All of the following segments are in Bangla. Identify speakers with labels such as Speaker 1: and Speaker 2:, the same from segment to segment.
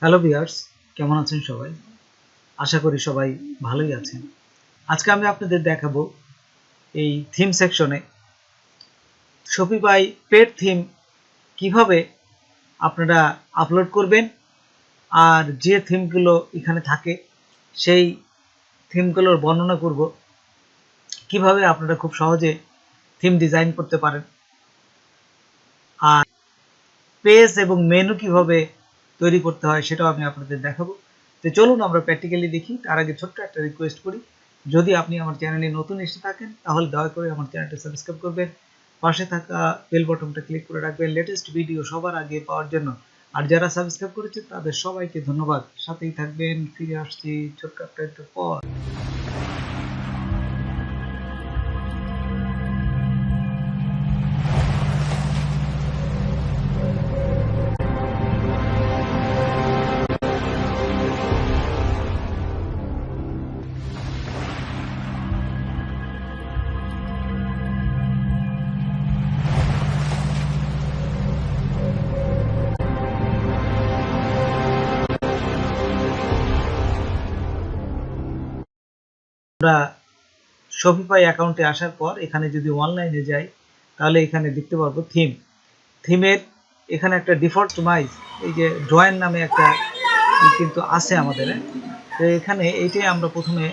Speaker 1: হ্যালো ভিউয়ার্স, কেমন আছেন সবাই? আশা করি সবাই ভালোই আছেন। আজকে আমি আপনাদের দেখাবো এই থিম সেকশনে শপিফাই পেড থিম কিভাবে আপনারা আপলোড করবেন, আর যে থিমগুলো এখানে থাকে সেই থিমগুলোর বর্ণনা করব, কিভাবে আপনারা খুব সহজে থিম ডিজাইন করতে পারেন, আর পেজ এবং মেনু কিভাবে তৈরি করতে হয় সেটাও আমি আপনাদের দেখাবো। তো চলুন আমরা প্র্যাকটিক্যালি দেখি। তার আগে ছোট্ট একটা রিকোয়েস্ট করি, যদি আপনি আমার চ্যানেলে নতুন এসে থাকেন তাহলে দয়া করে আমার চ্যানেলটা সাবস্ক্রাইব করবেন, পাশে থাকা বেল বাটনটা ক্লিক করে রাখবেন লেটেস্ট ভিডিও সবার আগে পাওয়ার জন্য। আর যারা সাবস্ক্রাইব করেছে তাদের সবাইকে ধন্যবাদ। সাথেই থাকবেন, ফিরে আসছি ছোট্ট একটা পর। আমরা শপিফাই অ্যাকাউন্টে আসার পর এখানে যদি অনলাইনে যাই তাহলে এখানে দেখতে পারবো থিমের এখানে একটা ডিফল্ট কাস্টমাইজ, এই যে ড্রয়ের নামে একটা কিন্তু আছে আমাদের। তো এখানে এইটাই আমরা প্রথমে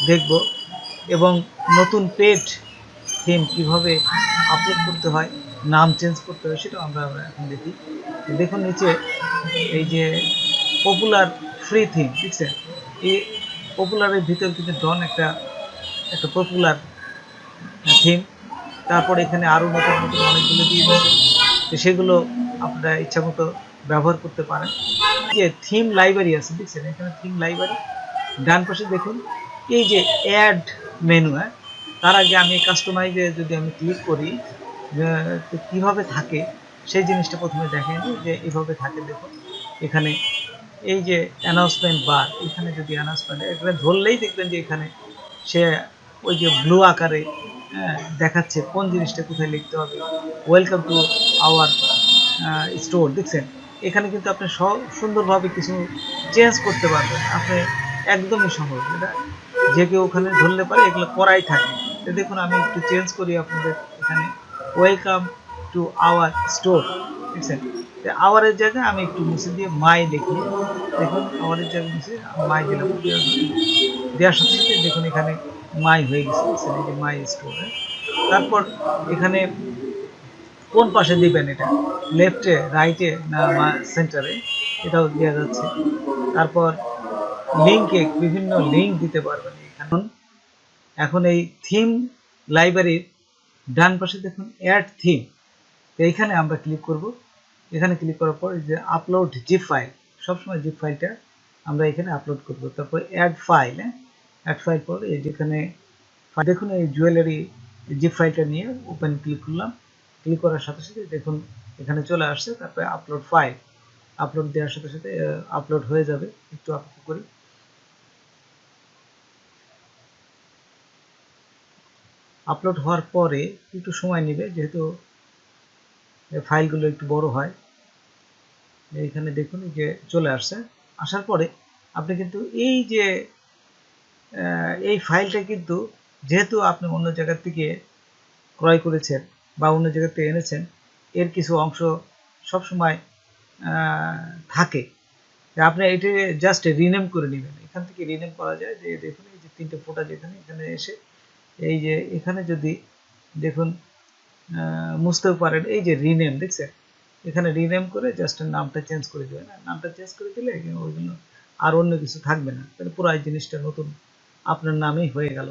Speaker 1: দেখব, এবং নতুন পেড থিম কিভাবে আপলোড করতে হয়, নাম চেঞ্জ করতে হয় সেটাও আমরা এখন দেখি। দেখুন নিচে এই যে পপুলার ফ্রি থিম দেখছেন, এই পপুলারের ভিতর কিন্তু ডন একটা পপুলার থিম। তারপর এখানে আরও নতুন নতুন অনেকগুলো দিয়ে দিচ্ছে, তো সেগুলো আপনারা ইচ্ছা মতো ব্যবহার করতে পারেন। যে থিম লাইব্রেরি আছে দেখছেন, এখানে থিম লাইব্রেরি ডান পাশে দেখুন এই যে অ্যাড মেনু। তার আগে আমি কাস্টমাইজে যদি আমি ক্লিক করি তো কীভাবে থাকে সেই জিনিসটা প্রথমে দেখেন, যে এইভাবে থাকে। দেখুন এখানে এই যে অ্যানাউন্সমেন্ট বার, এখানে যদি অ্যানাউন্সমেন্ট এখানে ধরলেই দেখবেন যে এখানে সে ওই যে ব্লু আকারে দেখাচ্ছে কোন জিনিসটা কোথায় লিখতে হবে। ওয়েলকাম টু আওয়ার স্টোর দেখছেন, এখানে কিন্তু আপনি সুন্দরভাবে কিছু চেঞ্জ করতে পারবেন। আপনি একদমই সহজ, এটা যে কেউ ওখানে ধরলে পারে, এগুলো করাই থাকে। তো দেখুন আমি একটু চেঞ্জ করি আপনাদের, এখানে ওয়েলকাম টু আওয়ার স্টোর দেখছেন, আওয়ারের জায়গায় আমি একটু মুছে দিয়ে মাই লিখি। দেখুন আওয়ারের জায়গায় মুছে মাই দিলাম, দেওয়ার সাথে সাথে দেখুন এখানে মাই হয়ে গেছে দেখছেন, এই যে মাই স্টোর। তারপর এখানে কোন পাশে দিবেন, এটা লেফটে, রাইটে না সেন্টারে, এটাও দেওয়া যাচ্ছে। তারপর লিঙ্কে বিভিন্ন লিঙ্ক দিতে পারবেন। এখন এই থিম লাইব্রেরির ডান পাশে দেখুন অ্যাড থিম, তো এইখানে আমরা ক্লিক করব। এখানে ক্লিক করার পর যে আপলোড জিপ ফাইল, সবসময় জিপ ফাইলটা আমরা এখানে আপলোড করব। তারপর অ্যাড ফাইল, অ্যাড ফাইল পর এই যেখানে দেখুন এই জুয়েলারি জিপ ফাইলটা নিয়ে ওপেন ক্লিক করলাম। ক্লিক করার সাথে সাথে দেখুন এখানে চলে আসছে। তারপরে আপলোড ফাইল, আপলোড দেওয়ার সাথে সাথে আপলোড হয়ে যাবে। একটু অপেক্ষা করি। আপলোড হওয়ার পরে একটু সময় নেবে, যেহেতু ফাইলগুলো একটু বড় হয়। এইখানে দেখুন যে চলে আসছে। আসার পরে আপনি কিন্তু এই যে এই ফাইলটা কিন্তু যেহেতু আপনি অন্য জায়গা থেকে ক্রয় করেছেন বা অন্য জায়গা থেকে এনেছেন, এর কিছু অংশ সবসময় থাকে। আপনি এটি জাস্ট রিনেম করে নেবেন। এখান থেকে রিনেম করা যায়, যে দেখুন এই যে তিনটে ফোটা যেখানে এখানে এসে এই যে এখানে যদি দেখুন মুছতেও পারেন, এই যে রিনেম দেখছেন, এখানে রিনেম করে জাস্ট নামটা চেঞ্জ করে দেবেন। নামটা চেঞ্জ করে দিলে ওইগুলো আর অন্য কিছু থাকবে না, তাহলে পুরো এই জিনিসটা নতুন আপনার নামেই হয়ে গেল।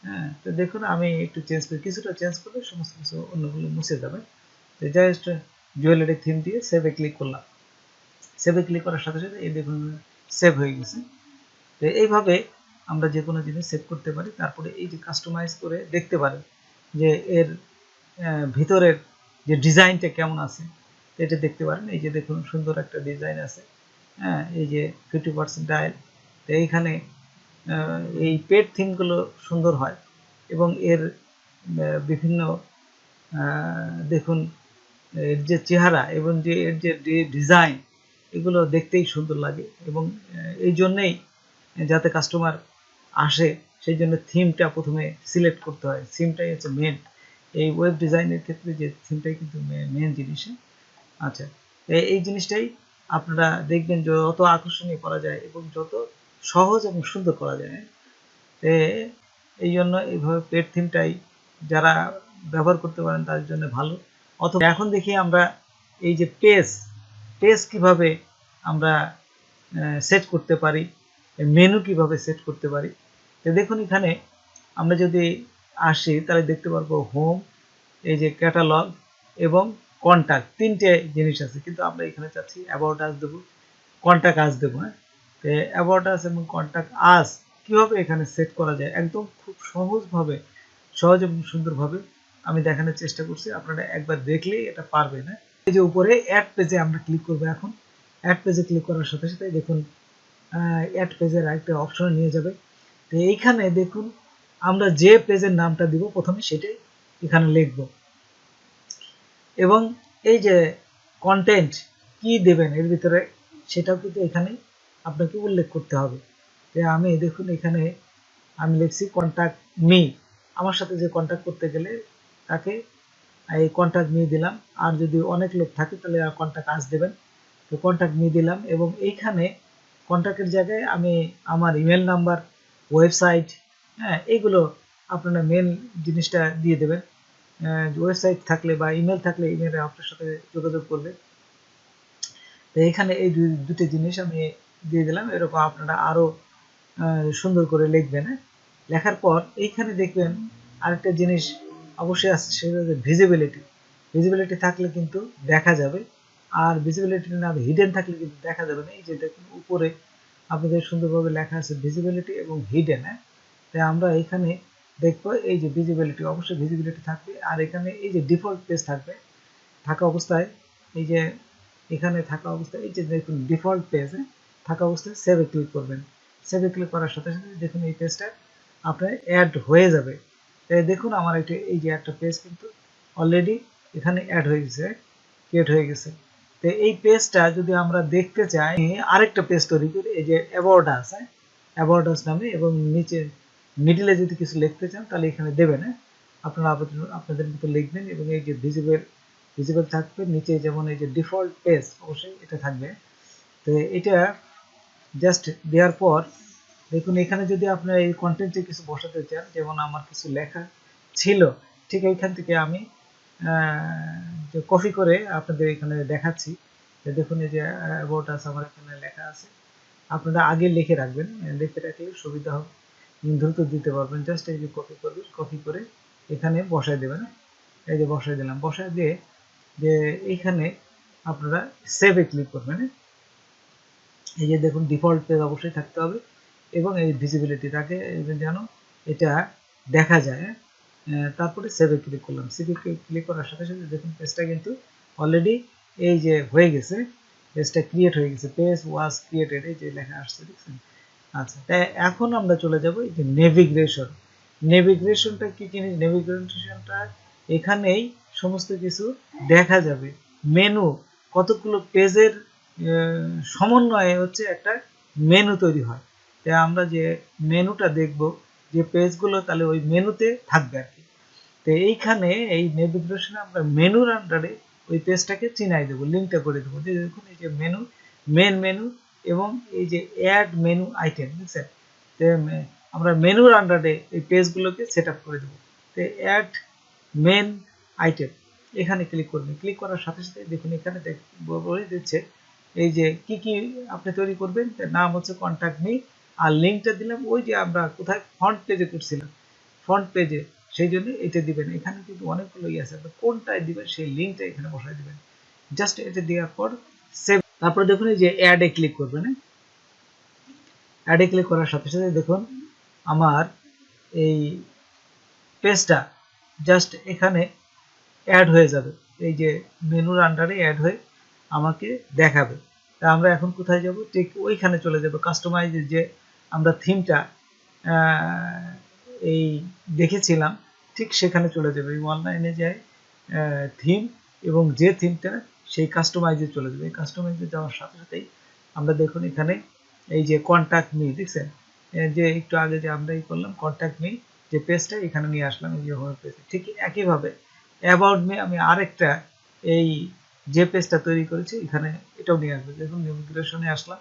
Speaker 1: হ্যাঁ, তো দেখুন আমি একটু চেঞ্জ করি, কিছুটা চেঞ্জ করলে সমস্ত কিছু অন্যগুলো মুছে যাবে। তো জাস্ট জুয়েলারি থিম দিয়ে সেভে ক্লিক করলাম। সেভে ক্লিক করার সাথে সাথে এই দেখুন সেভ হয়ে গেছে। তো এইভাবে আমরা যে কোনো জিনিস সেভ করতে পারি। তারপরে এই যে কাস্টমাইজ করে দেখতে পারেন যে এর ভিতরের যে ডিজাইনটা কেমন আছে এটা দেখতে পারেন। এই যে দেখুন সুন্দর একটা ডিজাইন আছে। হ্যাঁ, এই যে 50% ডায়াল। তো এইখানে এই পেড থিমগুলো সুন্দর হয়, এবং এর বিভিন্ন দেখুন এর যে চেহারা এবং যে এর যে ডিজাইন, এগুলো দেখতেই সুন্দর লাগে এবং এই জন্যেই যাতে কাস্টমার আসে সেই জন্য থিমটা প্রথমে সিলেক্ট করতে হয়। থিমটাই হচ্ছে মেন এই ওয়েব ডিজাইনের ক্ষেত্রে, যে থিমটাই কিন্তু মেন জিনিস। আচ্ছা, এই জিনিসটাই আপনারা দেখবেন যত আকর্ষণীয় করা যায় এবং যত সহজ এবং সুন্দর করা যায়, এই জন্য এইভাবে পেড থিমটাই যারা ব্যবহার করতে পারেন তাদের জন্য ভালো। অথবা এখন দেখি আমরা এই যে পেজ কিভাবে আমরা সেট করতে পারি, মেনু কিভাবে সেট করতে পারি। তো দেখুন এখানে আমরা যদি আসি তাহলে দেখতে পারবো হোম, এই যে ক্যাটালগ এবং কন্ট্যাক্ট, তিনটে জিনিস আছে, কিন্তু আমরা এখানে চাচ্ছি অ্যাবাউট আস দেবো, কন্ট্যাক্ট আস দেবো। হ্যাঁ, তো অ্যাবাউট আস এবং কন্ট্যাক্ট আস কিভাবে এখানে সেট করা যায় একদম খুব সহজ এবং সুন্দরভাবে আমি দেখানোর চেষ্টা করছি। আপনারা একবার দেখলেই এটা পারবেন। হ্যাঁ, এই যে উপরে অ্যাড পেজে আমরা ক্লিক করবো। এখন অ্যাড পেজে ক্লিক করার সাথে সাথে দেখুন অ্যাড পেজের একটা অপশনে নিয়ে যাবে। তো এইখানে দেখুন আমরা যে পেজের নামটা দিব প্রথমে সেটাই এখানে লিখব এবং এই যে কন্টেন্ট কি দেবেন এর ভিতরে সেটাও কিন্তু এখানে আপনাকে উল্লেখ করতে হবে। তো আমি দেখুন এখানে আমি লিখছি কন্ট্যাক্ট মি, আমার সাথে যে কন্ট্যাক্ট করতে গেলে তাকে এই কন্ট্যাক্ট মি দিলাম। আর যদি অনেক লোক থাকে তাহলে কন্ট্যাক্ট আস দেবেন। তো কন্ট্যাক্ট মি দিলাম এবং এইখানে কন্ট্যাক্টের জায়গায় আমি আমার ইমেল নাম্বার, ওয়েবসাইট, হ্যাঁ এইগুলো আপনারা মেন জিনিসটা দিয়ে দেবেন। ওয়েবসাইট থাকলে বা ইমেল থাকলে ইমেলে আপনার সাথে যোগাযোগ করবে। তো এখানে এই দুটো জিনিস আমি দিয়ে দিলাম। এরকম আপনারা আরও সুন্দর করে লিখবেন। লেখার পর এইখানে দেখবেন আরেকটা জিনিস অবশ্যই আছে, সেটা হচ্ছে ভিজিবিলিটি থাকলে কিন্তু দেখা যাবে, আর ভিজিবিলিটি না হিডেন থাকলে কিন্তু দেখা যাবে না। এই যে দেখুন উপরে আপনাদের সুন্দরভাবে লেখা আছে ভিজিবিলিটি এবং হিডেন। তাই আমরা এখানে দেখবো এই যে ভিজিবিলিটি, অবশ্যই ভিজিবিলিটি থাকবে। আর এখানে এই যে ডিফল্ট পেজ থাকবে থাকা অবস্থায়, এই যে এখানে থাকা অবস্থায় এই যে দেখুন ডিফল্ট পেজ থাকা অবস্থায় সেভে ক্লিক করবেন। সেভে ক্লিক করার সাথে সাথে দেখুন এই পেজটা আপনার অ্যাড হয়ে যাবে। তাই দেখুন আমার এটা এই যে একটা পেজ কিন্তু অলরেডি এখানে অ্যাড হয়ে গেছে, ক্রিয়েট হয়ে গেছে। তো এই পেজটা যদি আমরা দেখতে চাই আরেকটা পেজ তৈরি করি, এই যে অ্যাবাউট আস, অ্যাবাউট আস নামে, এবং নিচে মিডিলে যদি কিছু লিখতে চান তাহলে এখানে দেবেন। আপনারা আপনাদের মতো লিখবেন এবং এই যে ভিজিবল থাকবে নিচে, যেমন এই যে ডিফল্ট পেজ অবশ্যই এটা থাকবে। তো এটা জাস্ট দেওয়ার পর দেখুন এখানে যদি আপনার এই কন্টেন্টে কিছু বসাতে চান, যেমন আমার কিছু লেখা ছিল, ঠিক এইখান থেকে আমি যে কপি করে আপনাদের এখানে দেখাচ্ছি। দেখুন এই যে অ্যাবাউট আস আমার এখানে লেখা আছে, আপনারা আগে লিখে রাখবেন, লিখে রাখলে সুবিধা হবে, দ্রুত দিতে পারবেন। জাস্ট এই যে কপি করবেন, কপি করে এখানে বসায় দেবেন। এই যে বসায় দিলাম, বসায় দিয়ে যে এইখানে আপনারা সেভে ক্লিক করবেন। এই যে দেখুন ডিফল্ট পেজ অবশ্যই থাকতে হবে এবং এই ভিজিবিলিটি থাকে যেন এটা দেখা যায়। তারপরে সেভে ক্লিক করলাম। সেভে ক্লিক করার সাথে সাথে দেখুন পেজটা কিন্তু অলরেডি এই যে হয়ে গেছে, পেজটা ক্রিয়েট হয়ে গেছে, পেজ ওয়াজ ক্রিয়েটেড, এই যে লেখা আসছে দেখছেন। আচ্ছা, তাই এখন আমরা চলে যাব এই যে নেভিগেশনটা কি জিনিস। নেভিগেশনটা এখানেই সমস্ত কিছু দেখা যাবে। মেনু, কতগুলো পেজের সমন্বয়ে হচ্ছে একটা মেনু তৈরি হয়। তাই আমরা যে মেনুটা দেখব, যে পেজগুলো, তাহলে ওই মেনুতে থাকবে আর কি। তো এইখানে এই নেভিগেশনে আমরা মেনুর আন্ডারে ওই পেজটাকে চিনাই দেবো, লিঙ্কটা করে দেবো। দেখুন এই যে মেন মেনু এবং এই যে অ্যাড মেনু আইটেম, বুঝছেন। তো আমরা মেনুর আন্ডারে এই পেজগুলোকে সেট আপ করে দেবো। তো অ্যাড মেন আইটেম এখানে ক্লিক করবেন। ক্লিক করার সাথে সাথে দেখুন এখানে বলে দিচ্ছে এই যে কি কি আপনি তৈরি করবেন। তার নাম হচ্ছে কন্ট্যাক্ট মি, আর লিঙ্কটা দিলাম ওই যে আমরা কোথায় ফ্রন্ট পেজে করছিলাম, ফ্রন্ট পেজে, সেই জন্য এটা দিবেন। এখানে কিন্তু অনেকগুলোই আছে, আপনি কোনটায় দিবেন সেই লিঙ্কটা এখানে বসাই দিবেন। জাস্ট এটা দেওয়ার পর সেভ। তারপরে দেখুন এই যে অ্যাডে ক্লিক করবেন। অ্যাডে ক্লিক করার সাথে সাথে দেখুন আমার এই পেজটা জাস্ট এখানে অ্যাড হয়ে যাবে। এই যে মেনুর আন্ডারে অ্যাড হয়ে আমাকে দেখাবে। তা আমরা এখন কোথায় যাব, ঠিক ওইখানে চলে যাব। কাস্টমাইজের যে আমরা থিমটা এই দেখেছিলাম ঠিক সেখানে চলে যাবে। এই অনলাইনে যায় থিম, এবং যে থিমটা সেই কাস্টমাইজে চলে যাবে। এই কাস্টমাইজে যাওয়ার সাথে সাথেই আমরা দেখুন এখানে এই যে কন্ট্যাক্ট মি দেখছেন, যে একটু আগে যে আমরা করলাম কন্ট্যাক্ট মি যে পেজটা এখানে নিয়ে আসলাম এই যে হোম পেজ। ঠিক একইভাবে অ্যাবাউট মি আমি আরেকটা এই যে পেজটা তৈরি করেছি এখানে এটাও নিয়ে আসবে। দেখুন নেভিগেশনে আসলাম,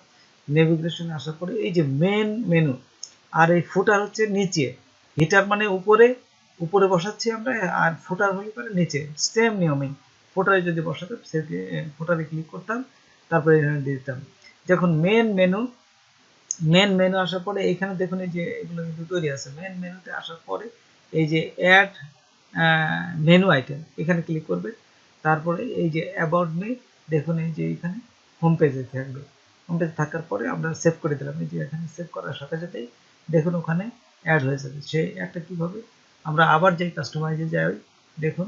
Speaker 1: নেভিগেশনে আসার পরে এই যে মেন মেনু আর এই ফুটার হচ্ছে নিচে, হিটার মানে উপরে, উপরে বসাচ্ছি আমরা, আর ফুটার হলে পরে নিচে। সেম নিয়মে ফুটারে যদি বসাতাম ফুটারে ক্লিক করতাম, তারপরে এখানে দিয়ে দিতাম। দেখুন মেন মেনু আসার পরে এখানে দেখুন এই যে এগুলো কিন্তু তৈরি আছে। মেন মেনুতে আসার পরে এই যে অ্যাড মেনু আইটেম এখানে ক্লিক করবে, তারপরে এই যে অ্যাবাউট মি দেখুন এই যে এখানে হোম পেজে থাকবে। হোম পেজ থাকার পরে আমরা সেভ করে দিলাম। এই যে এখানে সেভ করার সাথে সাথেই দেখুন ওখানে অ্যাড হয়ে যাবে। সেই একটা কিভাবে আমরা আবার যেই কাস্টমাইজে যাই, দেখুন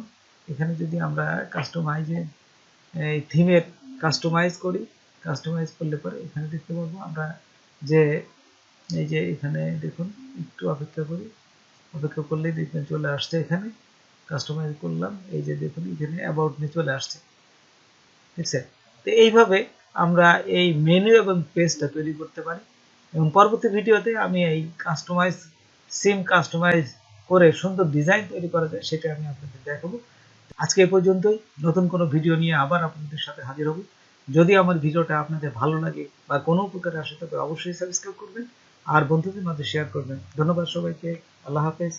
Speaker 1: এখানে যদি আমরা কাস্টমাইজে এই থিমের কাস্টমাইজ করি, কাস্টমাইজ করলে পরে এখানে দেখতে পাবো আমরা যে এই যে এখানে দেখুন একটু অপেক্ষা করি, অপেক্ষা করলেই দেখবেন চলে আসছে এখানে কাস্টমাইজ করলাম। এই যে দেখুন এখানে অ্যাবাউট মি চলে আসছে, ঠিক আছে। তো এইভাবে আমরা এই মেনু এবং পেজটা তৈরি করতে পারি। এবং পরবর্তী ভিডিওতে আমি এই কাস্টমাইজ সিম কাস্টমাইজ করে সুন্দর ডিজাইন তৈরি করা যায় সেটা আমি আপনাদের দেখাবো। আজকে এ পর্যন্তই। নতুন কোনো ভিডিও নিয়ে আবার আপনাদের সাথে হাজির হব। যদি আমার ভিডিওটা আপনাদের ভালো লাগে বা কোনো উপকারে আসে তবে অবশ্যই সাবস্ক্রাইব করবেন আর বন্ধুদের মাঝে শেয়ার করবেন। ধন্যবাদ সবাইকে। আল্লাহ হাফেজ।